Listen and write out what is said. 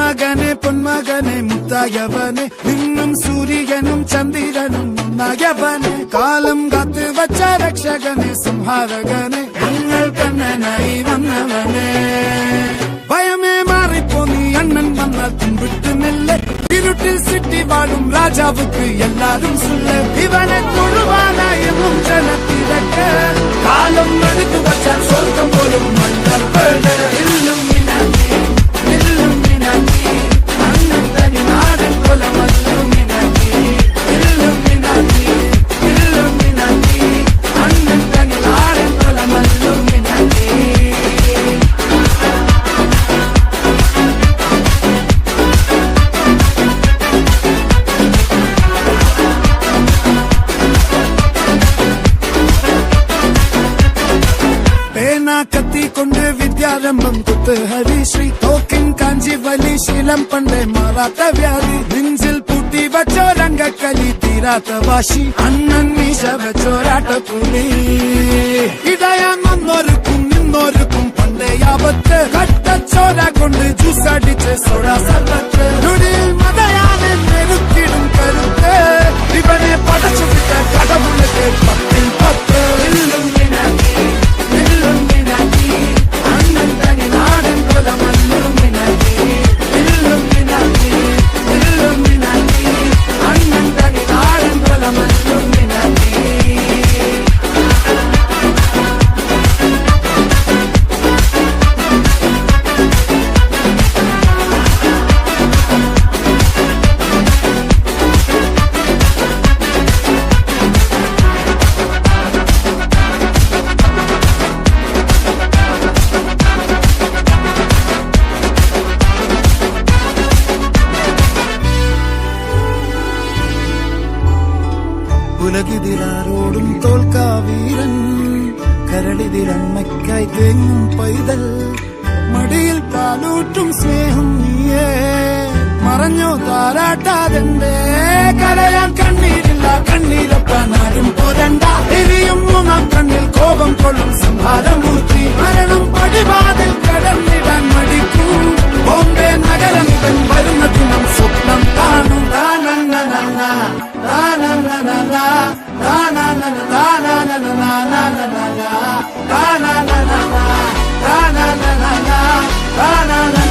പൊന്മകനെ പൊന്മകനെ മുത്തായവനെ നിന്നും സൂര്യനും ചന്ദ്രനും ഒന്നായവനെ കാലം കാത്ത് വച്ച രക്ഷകനെ സംഹാരകനെ ഞങ്ങൾ കണ്ണനായി വന്നവനെ ഭയമേ മാറിപ്പോ നീ അണ്ണൻ വന്നാൽ പിൻവിട്ടുന്നില്ലേ ഇരുട്ടിൽ സിറ്റി വാഴും രാജാവുക്ക് എല്ലാരും സുല്ലേ ഇവനെ തൊഴുവാനായെന്നും ജനത്തിരക്ക് കാലം എടുത്തു വച്ചാൽ സ്വർഗം പോലും മണ്ണർപ്പേട് കത്തിക്കൊണ്ട് വിദ്യാരംഭം കുത്ത് ഹരിശ്രീ തോക്കിൻ കാഞ്ചി വലി ശീലം പണ്ടേ മാറാത്ത വ്യാധി നെഞ്ചിൽ പൂട്ടി വച്ചോരംഗക്കലി തീരാത്ത വാശി അണ്ണൻ മീശ വെച്ചോരാട്ടപ്പുലി ഇടയാന്നൊരുക്കും നിന്നൊരുക്കും പണ്ടേ ആപത്ത് കട്ടച്ചോര കൊണ്ട് ജ്യൂസ് അടിച്ച് സോഡാ സർവത്ത് നുടിയിൽ മതയാനെ നെരുക്കിടും കരുത്ത് ഇവനെ പടച്ചു വിട്ട കടവുള്ളത് 10 ഉലകിതിലാരോടും തോൽക്കാവീരൻ കരളിതിരമ്മയ്ക്കായി തേങ്ങും പൈതൽ മടിയിൽ പാലൂട്ടും സ്നേഹം നീയേ മറഞ്ഞോ താരാട്ടാതെന്റെ കരയാൻ കണ്ണീരില്ല കണ്ണീരപ്പാനാരും പോരണ്ട എരിയും മൂന്നാം കണ്ണിൽ കോപം കൊള്ളും സംഹാരമൂർത്തി മരണം പടിവാതിൽ കടന്നിടാൻ മടിക്കും ബോംബെ നഗരമിവൻ വരുന്ന ദിനം സ്വപ്നം കാണും na na na